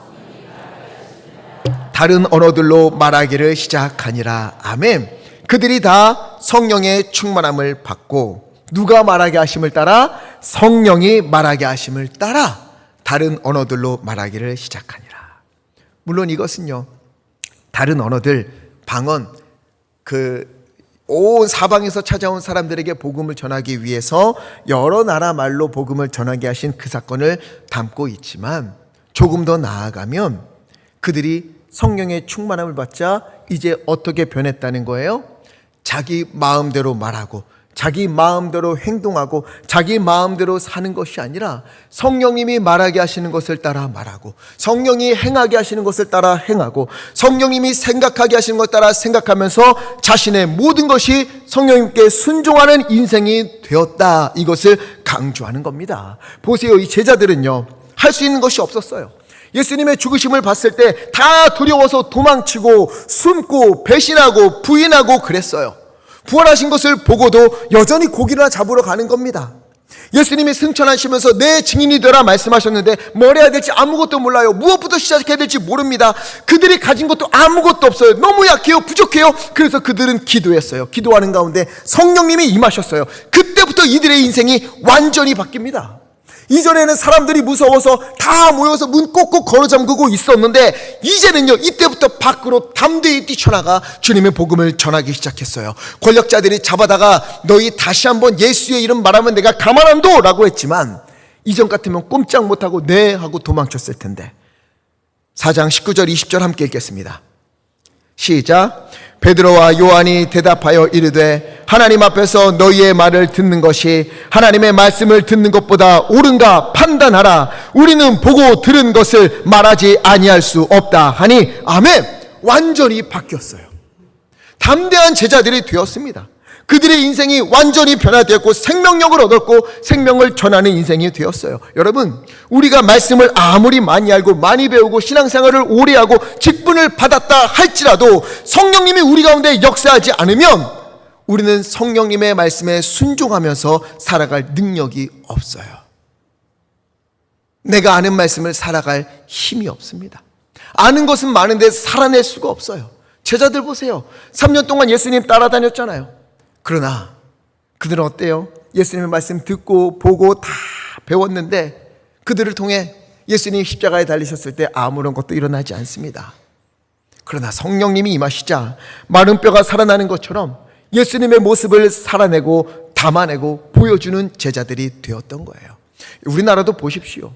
다른 언어들로 말하기를 시작하니라. 아멘. 그들이 다 성령의 충만함을 받고, 누가 말하게 하심을 따라? 성령이 말하게 하심을 따라 다른 언어들로 말하기를 시작하니라. 물론 이것은요, 다른 언어들, 방언, 온 사방에서 찾아온 사람들에게 복음을 전하기 위해서 여러 나라 말로 복음을 전하게 하신 그 사건을 담고 있지만, 조금 더 나아가면 그들이 성령의 충만함을 받자 이제 어떻게 변했다는 거예요? 자기 마음대로 말하고 자기 마음대로 행동하고 자기 마음대로 사는 것이 아니라 성령님이 말하게 하시는 것을 따라 말하고, 성령이 행하게 하시는 것을 따라 행하고, 성령님이 생각하게 하시는 것을 따라 생각하면서 자신의 모든 것이 성령님께 순종하는 인생이 되었다. 이것을 강조하는 겁니다. 보세요, 이 제자들은요, 할 수 있는 것이 없었어요. 예수님의 죽으심을 봤을 때 다 두려워서 도망치고 숨고 배신하고 부인하고 그랬어요. 부활하신 것을 보고도 여전히 고기나 잡으러 가는 겁니다. 예수님이 승천하시면서 내 증인이 되라 말씀하셨는데 뭘 해야 될지 아무것도 몰라요. 무엇부터 시작해야 될지 모릅니다. 그들이 가진 것도 아무것도 없어요. 너무 약해요. 부족해요. 그래서 그들은 기도했어요. 기도하는 가운데 성령님이 임하셨어요. 그때부터 이들의 인생이 완전히 바뀝니다. 이전에는 사람들이 무서워서 다 모여서 문 꼭꼭 걸어 잠그고 있었는데, 이제는요, 이때부터 밖으로 담대히 뛰쳐나가 주님의 복음을 전하기 시작했어요. 권력자들이 잡아다가 너희 다시 한번 예수의 이름 말하면 내가 가만 안 둬 라고 했지만, 이전 같으면 꼼짝 못하고 네 하고 도망쳤을 텐데. 4장 19절 20절 함께 읽겠습니다. 시작. 베드로와 요한이 대답하여 이르되 하나님 앞에서 너희의 말을 듣는 것이 하나님의 말씀을 듣는 것보다 옳은가 판단하라. 우리는 보고 들은 것을 말하지 아니할 수 없다 하니. 아멘. 완전히 바뀌었어요. 담대한 제자들이 되었습니다. 그들의 인생이 완전히 변화되었고 생명력을 얻었고 생명을 전하는 인생이 되었어요. 여러분, 우리가 말씀을 아무리 많이 알고 많이 배우고 신앙생활을 오래 하고 직분을 받았다 할지라도 성령님이 우리 가운데 역사하지 않으면 우리는 성령님의 말씀에 순종하면서 살아갈 능력이 없어요. 내가 아는 말씀을 살아갈 힘이 없습니다. 아는 것은 많은데 살아낼 수가 없어요. 제자들 보세요. 3년 동안 예수님 따라다녔잖아요. 그러나 그들은 어때요? 예수님의 말씀 듣고 보고 다 배웠는데 그들을 통해 예수님이 십자가에 달리셨을 때 아무런 것도 일어나지 않습니다. 그러나 성령님이 임하시자 마른 뼈가 살아나는 것처럼 예수님의 모습을 살아내고 담아내고 보여주는 제자들이 되었던 거예요. 우리나라도 보십시오.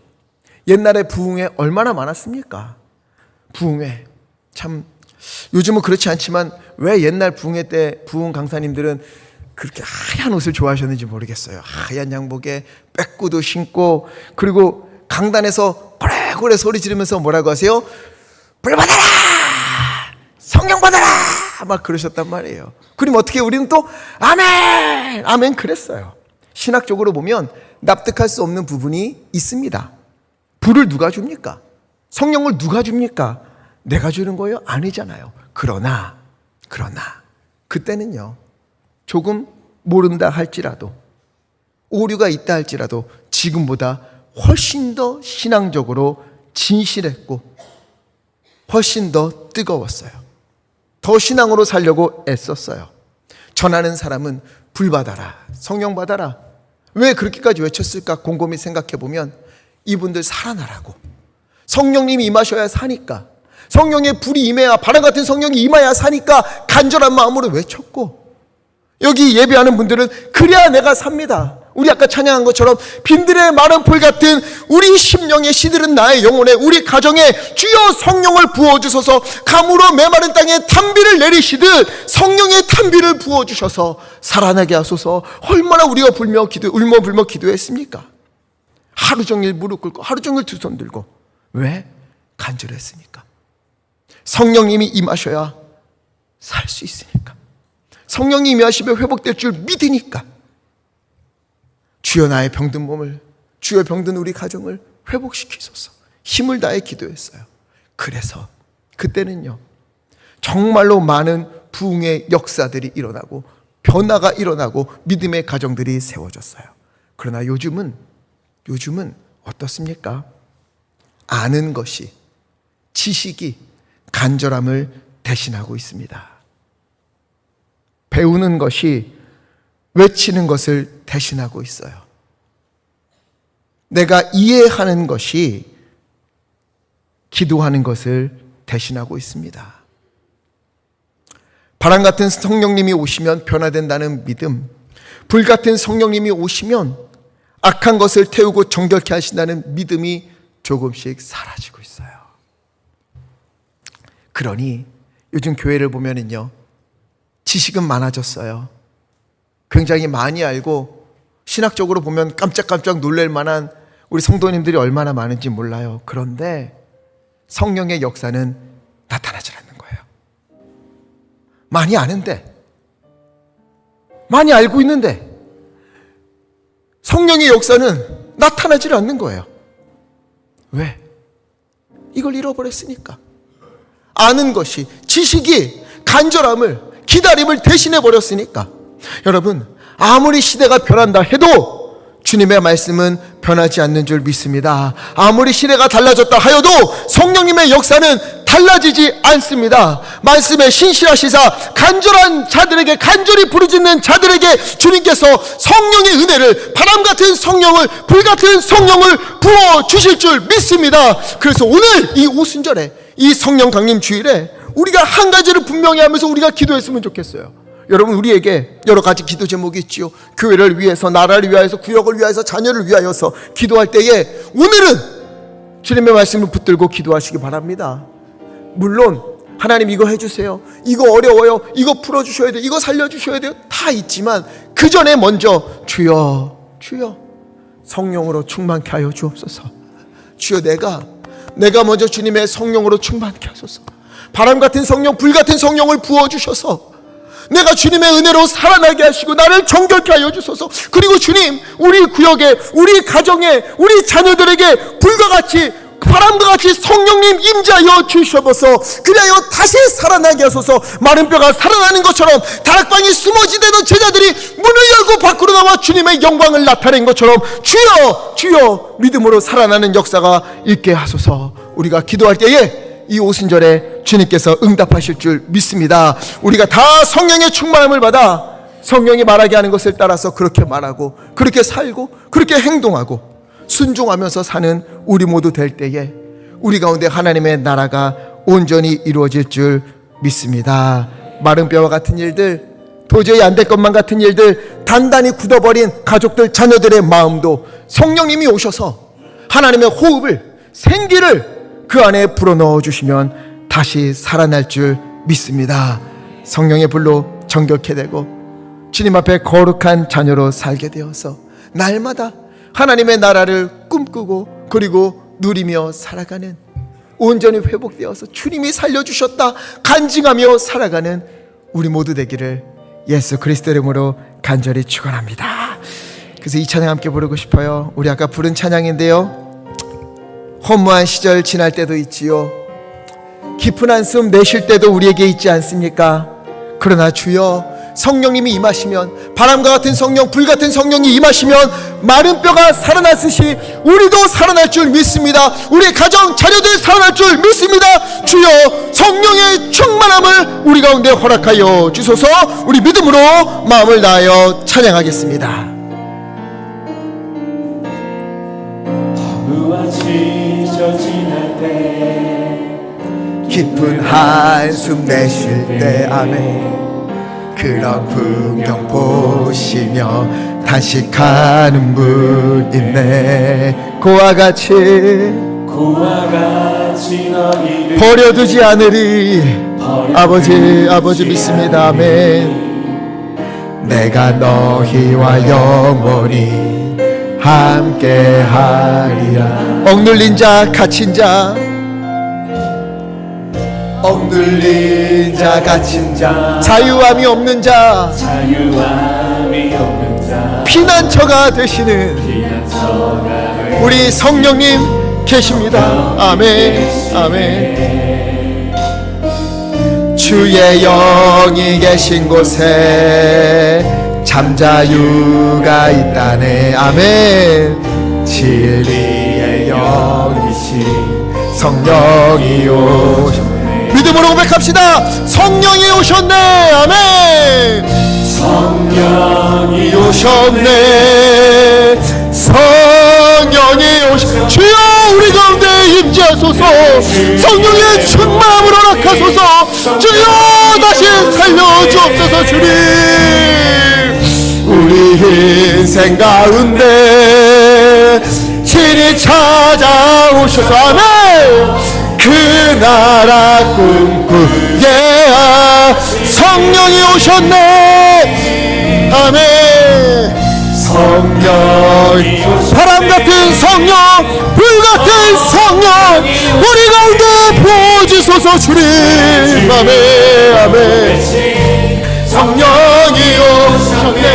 옛날에 부흥회 얼마나 많았습니까? 부흥회 참 요즘은 그렇지 않지만 왜 옛날 부흥회 때 부흥 강사님들은 그렇게 하얀 옷을 좋아하셨는지 모르겠어요. 하얀 양복에 빼꾸도 신고, 그리고 강단에서 고래고래 소리 지르면서 뭐라고 하세요? 불 받아라! 성령 받아라! 막 그러셨단 말이에요. 그럼 어떻게 우리는 또 아멘! 아멘 그랬어요. 신학적으로 보면 납득할 수 없는 부분이 있습니다. 불을 누가 줍니까? 성령을 누가 줍니까? 내가 주는 거예요? 아니잖아요. 그러나 그때는요, 조금 모른다 할지라도, 오류가 있다 할지라도 지금보다 훨씬 더 신앙적으로 진실했고 훨씬 더 뜨거웠어요. 더 신앙으로 살려고 애썼어요. 전하는 사람은 불 받아라, 성령 받아라. 왜 그렇게까지 외쳤을까 곰곰이 생각해보면 이분들 살아나라고, 성령님이 임하셔야 사니까, 성령의 불이 임해야, 바람 같은 성령이 임해야 사니까 간절한 마음으로 외쳤고, 여기 예배하는 분들은 그래야 내가 삽니다. 우리 아까 찬양한 것처럼 빈들의 마른 풀 같은 우리 심령의 시들은 나의 영혼에, 우리 가정에 주여 성령을 부어주소서, 가물어 메마른 땅에 탄비를 내리시듯 성령의 탄비를 부어주셔서 살아나게 하소서. 얼마나 우리가 울며 불며 기도했습니까? 하루 종일 무릎 꿇고 하루 종일 두 손 들고. 왜? 간절했으니까. 성령님이 임하셔야 살 수 있으니까. 성령님이 임하시면 회복될 줄 믿으니까. 주여 나의 병든 몸을, 주여 병든 우리 가정을 회복시키소서. 힘을 다해 기도했어요. 그래서 그때는요, 정말로 많은 부흥의 역사들이 일어나고 변화가 일어나고 믿음의 가정들이 세워졌어요. 그러나 요즘은 어떻습니까? 아는 것이, 지식이 간절함을 대신하고 있습니다. 배우는 것이 외치는 것을 대신하고 있어요. 내가 이해하는 것이 기도하는 것을 대신하고 있습니다. 바람 같은 성령님이 오시면 변화된다는 믿음, 불 같은 성령님이 오시면 악한 것을 태우고 정결케 하신다는 믿음이 조금씩 사라지고 있어요. 그러니 요즘 교회를 보면은요, 지식은 많아졌어요. 굉장히 많이 알고 신학적으로 보면 깜짝깜짝 놀랄 만한 우리 성도님들이 얼마나 많은지 몰라요. 그런데 성령의 역사는 나타나질 않는 거예요. 많이 아는데, 많이 알고 있는데 성령의 역사는 나타나질 않는 거예요. 왜? 이걸 잃어버렸으니까. 아는 것이, 지식이 간절함을, 기다림을 대신해 버렸으니까. 여러분, 아무리 시대가 변한다 해도 주님의 말씀은 변하지 않는 줄 믿습니다. 아무리 시대가 달라졌다 하여도 성령님의 역사는 달라지지 않습니다. 말씀에 신실하시사 간절한 자들에게, 간절히 부르짖는 자들에게 주님께서 성령의 은혜를, 바람 같은 성령을, 불 같은 성령을 부어주실 줄 믿습니다. 그래서 오늘 이 오순절에, 이 성령 강림 주일에 우리가 한 가지를 분명히 하면서 우리가 기도했으면 좋겠어요. 여러분, 우리에게 여러 가지 기도 제목이 있지요. 교회를 위해서, 나라를 위하여서, 구역을 위하여서, 자녀를 위하여서 기도할 때에 오늘은 주님의 말씀을 붙들고 기도하시기 바랍니다. 물론 하나님 이거 해주세요, 이거 어려워요, 이거 풀어주셔야 돼요, 이거 살려주셔야 돼요, 다 있지만 그 전에 먼저 주여 성령으로 충만케 하여 주옵소서. 주여 내가 먼저 주님의 성령으로 충만케 하소서. 바람 같은 성령, 불 같은 성령을 부어주셔서 내가 주님의 은혜로 살아나게 하시고 나를 정결케 하여 주소서. 그리고 주님, 우리 구역에, 우리 가정에, 우리 자녀들에게 불과 같이, 바람과 같이 성령님 임재하여 주셔서 그리하여 다시 살아나게 하소서. 마른 뼈가 살아나는 것처럼, 다락방이 숨어지던 제자들이 문을 열고 밖으로 나와 주님의 영광을 나타낸 것처럼 주여 믿음으로 살아나는 역사가 있게 하소서. 우리가 기도할 때에 이 오순절에 주님께서 응답하실 줄 믿습니다. 우리가 다 성령의 충만함을 받아 성령이 말하게 하는 것을 따라서 그렇게 말하고, 그렇게 살고, 그렇게 행동하고 순종하면서 사는 우리 모두 될 때에 우리 가운데 하나님의 나라가 온전히 이루어질 줄 믿습니다. 마른 뼈와 같은 일들, 도저히 안 될 것만 같은 일들, 단단히 굳어버린 가족들, 자녀들의 마음도 성령님이 오셔서 하나님의 호흡을, 생기를 그 안에 불어넣어 주시면 다시 살아날 줄 믿습니다. 성령의 불로 정결케 되고 주님 앞에 거룩한 자녀로 살게 되어서 날마다 하나님의 나라를 꿈꾸고 그리고 누리며 살아가는, 온전히 회복되어서 주님이 살려주셨다 간증하며 살아가는 우리 모두 되기를 예수 그리스도 이름으로 간절히 축원합니다. 그래서 이 찬양 함께 부르고 싶어요. 우리 아까 부른 찬양인데요, 허무한 시절 지날 때도 있지요, 깊은 한숨 내쉴 때도 우리에게 있지 않습니까? 그러나 주여, 성령님이 임하시면, 바람과 같은 성령, 불 같은 성령이 임하시면 마른 뼈가 살아났듯이 우리도 살아날 줄 믿습니다. 우리 가정 자녀들 살아날 줄 믿습니다. 주여, 성령의 충만함을 우리 가운데 허락하여 주소서. 우리 믿음으로 마음을 다하여 찬양하겠습니다. 허무한 시절 지날 때, 깊은 한숨 내쉴 때, 아멘. 그런 풍경 보시며 단식하는 분 있네. 고와 같이 너희를 버려두지 않으리. 아버지 믿습니다. 아멘. 내가 너희와 영원히 함께하리라. 억눌린 자, 갇힌 자, 억눌린 자, 갇힌 자, 자유함이 없는 자, 피난처가 되시는 우리 성령님 계십니다. 아멘, 아멘. 주의 영이 계신 곳에 잠자유가 있다네. 아멘. 진리의 영이신 성령이 오셨네. 믿음으로 고백합시다. 성령이 오셨네. 아멘. 성령이 오셨네. 성령이 오셨네. 주여, 우리 가운데 임재하소서. 성령의 충만함을 허락하소서. 주여, 다시 살려주옵소서. 주님, 우리 인생 가운데 신이 찾아오셔서, 아멘. 그 나라 꿈꾸게 성령이 오셨네. 아멘. 성령이 바람 같은 성령, 불 같은 성령 우리 가운데 부어주소서. 주님, 아멘, 아멘. 성령이 오셨네.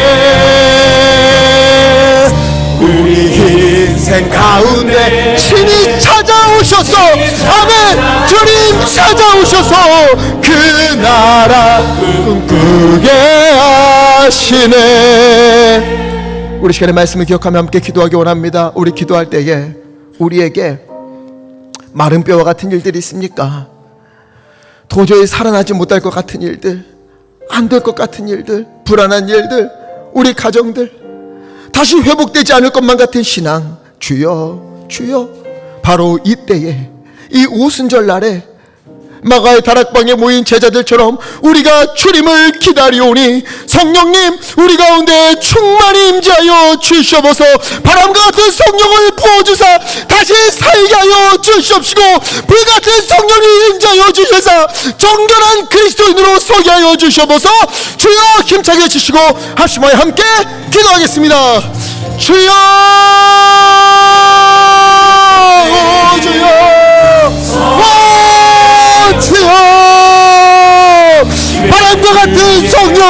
우리 인생 가운데 신이 찾아오셔서, 아멘. 주님 찾아오셔서 그 나라 꿈꾸게 하시네. 우리 시간의 말씀을 기억하며 함께 기도하기 원합니다. 우리 기도할 때에 우리에게 마른 뼈와 같은 일들이 있습니까? 도저히 살아나지 못할 것 같은 일들, 안 될 것 같은 일들, 불안한 일들, 우리 가정들, 다시 회복되지 않을 것만 같은 신앙. 주여, 주여, 바로 이때에, 이 오순절 날에 마가의 다락방에 모인 제자들처럼 우리가 주님을 기다리오니 성령님 우리 가운데 충만히 임재하여 주시옵소서. 바람과 같은 성령을 부어주사 다시 살게 하여 주시옵시고, 불같은 성령이 임재하여 주셔서 정결한 그리스도인으로 서게 하여 주시옵소서. 주여, 힘차게 해주시고 합심하여 함께 기도하겠습니다. 주여, 오 주여, 주여, 바람과 같은 성령,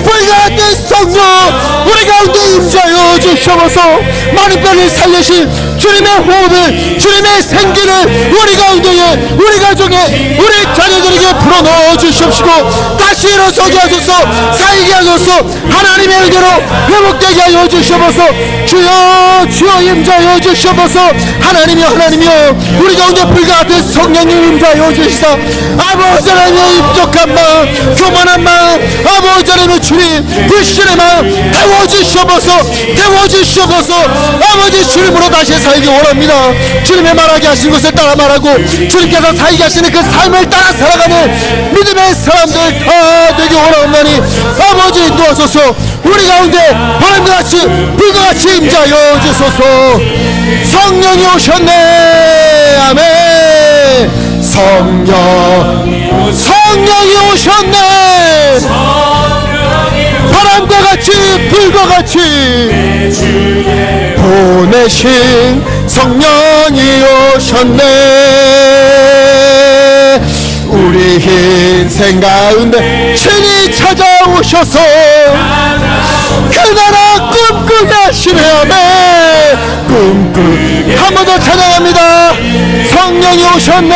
불과 같은 성령 우리 가운데 임재하여 주시옵소서. 많은 뼈를 살리신 주님의 호흡을, 주님의 생기를 우리 가운데에, 우리 가정에, 우리 자녀들에게 불어넣어 주시옵시고 다시 일어서게 하소서. 살게 하소서. 하나님의 은혜로 회복되게 하여 주시옵소서. 주여, 주여 임재하여 주시옵소서. 하나님이여, 하나님이여, 우리 가운데 불과 같은 성령님 임재하여 주시사 아버지 하나님의 입적한 마음, 교만한 마음, 아버지 하나님의 주님 불신의 마음 태워주시옵소서. 태워주시옵소서. 아버지, 주님으로 다시 살기 원합니다. 주님의 말하게 하신 것을 따라 말하고 주님께서 살게 하시는 그 삶을 따라 살아가는 믿음의 사람들 다 되기 원하옵나니 아버지 인도하소서. 우리 가운데 바람과같이 불과같이 임재하여 주소서. 성령이 오셨네. 아멘. 성령이 오셨네. 바람과 같이 불과 같이 보내신 성령이 오셨네. 우리 인생 가운데 친히 찾아오셔서 그 나라 꿈꾸게 하시네. 아멘. 꿈꾸게 한 번 더 찬양합니다. 성령이 오셨네.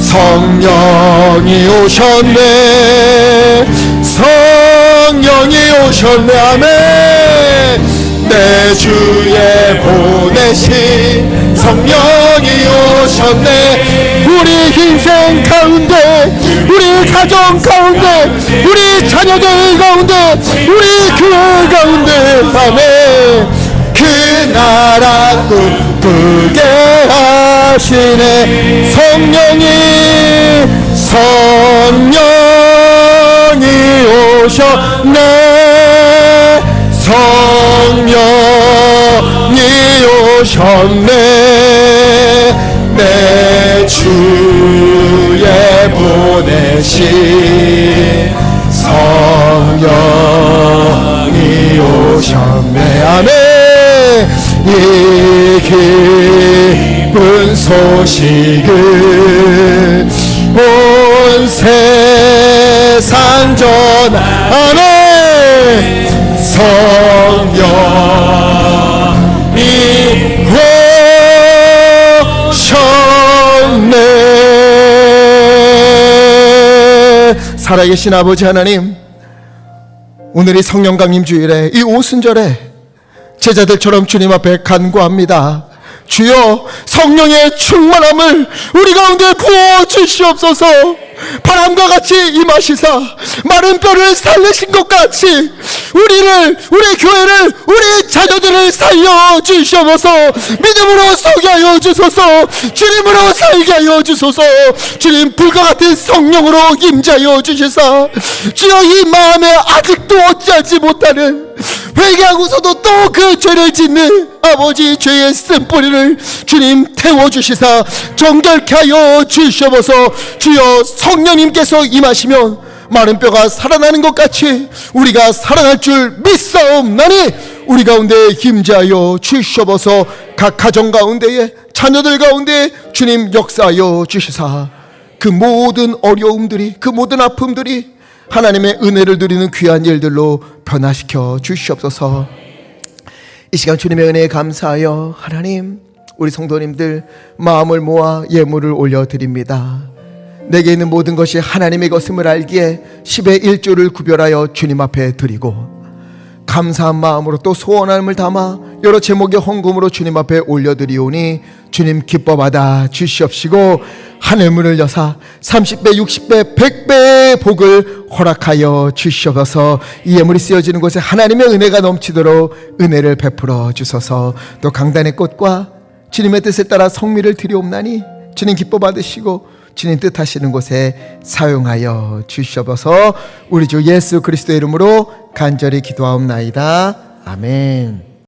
성령이 오셨네. 성령이 오셨네. 아멘. 내 주에 보내신 성령이 오셨네. 우리 인생 가운데, 우리 가정 가운데, 우리 자녀들 가운데, 우리 교회 가운데, 아멘. 그 나라 꿈꾸게 하시네. 성령이 오셨네. 성령이 오셨네. 내 주에 보내신 성령이 오셨네. 아멘. 이 기쁜 소식을 온 세상 전하네. 성령이 오셨네. 살아계신 아버지 하나님, 오늘이 성령 강림 주일에 이 오순절에 제자들처럼 주님 앞에 간구합니다. 주여, 성령의 충만함을 우리 가운데 부어 주시옵소서. 바람과 같이 임하시사 마른 뼈를 살리신 것 같이 우리를, 우리 교회를, 우리 자녀들을 살려 주시옵소서. 믿음으로 서게 하여 주소서. 주님으로 살게 하여 주소서. 주님, 불과 같은 성령으로 임재하여 주시사 주여, 이 마음에 아직도 어찌하지 못하는, 회개하고서도 또 그 죄를 짓는 아버지 죄의 쓴뿌리를 주님 태워주시사 정결케 하여 주시옵소서. 주여, 성령님께서 임하시면 마른 뼈가 살아나는 것 같이 우리가 살아날 줄 믿사옵나니 우리 가운데 임재하여 주시옵소서. 각 가정 가운데에, 자녀들 가운데 주님 역사하여 주시사 그 모든 어려움들이, 그 모든 아픔들이 하나님의 은혜를 누리는 귀한 일들로 변화시켜 주시옵소서. 이 시간 주님의 은혜에 감사하여 하나님, 우리 성도님들 마음을 모아 예물을 올려드립니다. 내게 있는 모든 것이 하나님의 것임을 알기에 10의 1조를 구별하여 주님 앞에 드리고, 감사한 마음으로 또 소원함을 담아 여러 제목의 헌금으로 주님 앞에 올려드리오니 주님 기뻐 받아 주시옵시고 하늘문을 여사 30배, 60배, 100배의 복을 허락하여 주시옵소서. 이 예물이 쓰여지는 곳에 하나님의 은혜가 넘치도록 은혜를 베풀어 주소서. 또 강단의 꽃과 주님의 뜻에 따라 성미를 드리옵나니 주님 기뻐 받으시고 주님 뜻하시는 곳에 사용하여 주시옵소서. 우리 주 예수 그리스도의 이름으로 간절히 기도하옵나이다. 아멘.